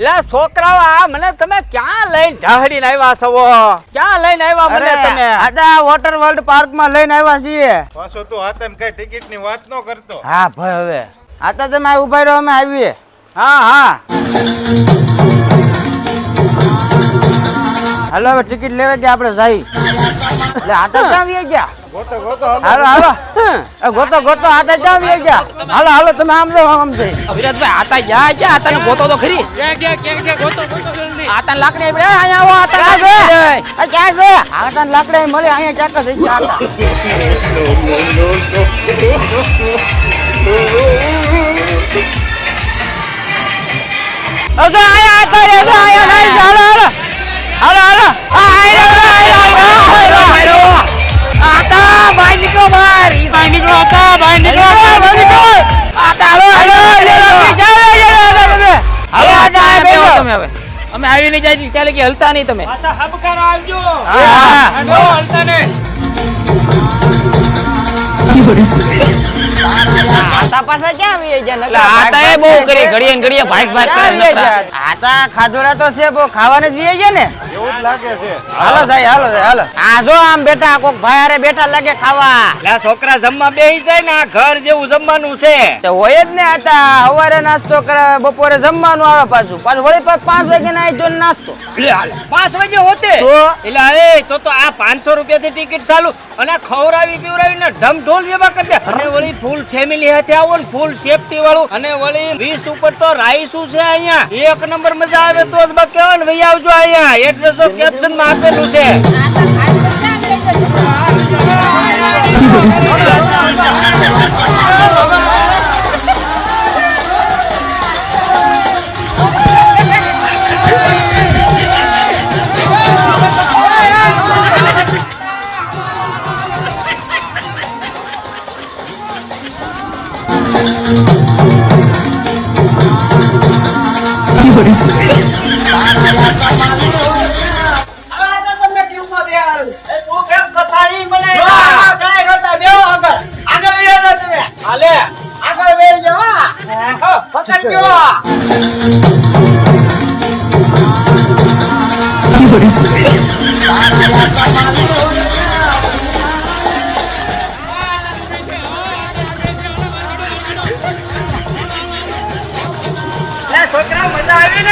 લા છોકરાઓ આ મને તમે ક્યાં લઈને ઢાહડીને આવ્યા છો? ક્યાં લઈને આવ્યા મને તમે? આડા વોટર વર્લ્ડ પાર્ક માં લઈને આવ્યા છીએ. પાછો તું હાથે કઈ ટિકિટ ની વાત ન કરતો. હા ભાઈ હવે આતા તમે ઉભા રહો અમે આવીએ. હા હા હાલો હવે ટિકિટ લેવા ગયા આપણે જઈ. એટલે આતા ક્યાં આવી ગયા? ગોતો ગોતો હાલો હાલો ગોતો ગોતો આતા ક્યાં આવી ગયા? હાલો હાલો તમે આમ જો આમ જઈ. વિરાજભાઈ આતા જા જા આતાને ગોતો તો ખરી. કે ગોતો આતાને લાકડી આપણે અહીંયા આવો આતા ક્યાં છે? આતા લાકડા મળે અહીંયા ક્યાંક થઈ ગયા આતા. અગર આયા આતા રે આયા નહીં હાલો હાલો હાલો હાલો આતા બહાર નીકળો બહાર નીકળો આતા બહાર નીકળો આતા હાલો તમે હવે અમે આવી નહીં જાય ચાલે કે હલતા નહીં તમે. પાછા હબકારો આવજો. હલતા નહીં. આતા પાસે ક્યાં આવી ગયા? આતા એ બહુ કરી ઘડીએ ને ઘડીએ ભાગ ભાગ કરે. આતા ખાધોડા તો છે બહુ ખાવાને જ વી ગયા ને. એવું જ લાગે છે. હાલો સાહેબ હાલો હાલો. આ જો આમ બેઠા કોક ભાઈ હારે બેઠા લાગે ખાવા. લા છોકરા જમવા બેહી જાય ને આ ઘર જેવું જમવાનું છે. તો હોય જ ને આતા સવારે નાસ્તો કરે બપોરે જમવાનું આવે પાછું વળી 5 વાગે ના જો નાસ્તો. લે હાલે 5 વાગે હોતે તો? એટલે એ તો આ 500 રૂપિયાથી ટિકિટ ચાલુ અને ખવરાવી પીવરાવીને ઢમઢોલ જેવા કરી દે. અને વળી ફૂલ ફેમિલી સાથે આવો ને ફૂલ સેફટી વાળું અને વળી 20 ઉપર તો રાઈસું છે અહીંયા. એક નંબર મજા આવે તો જ બકેવા ને ભાઈ આવજો અહીંયા. એડ્રેસ તો કેપ્શન માં આપેલું છે. છોકરા મજા આવી ને?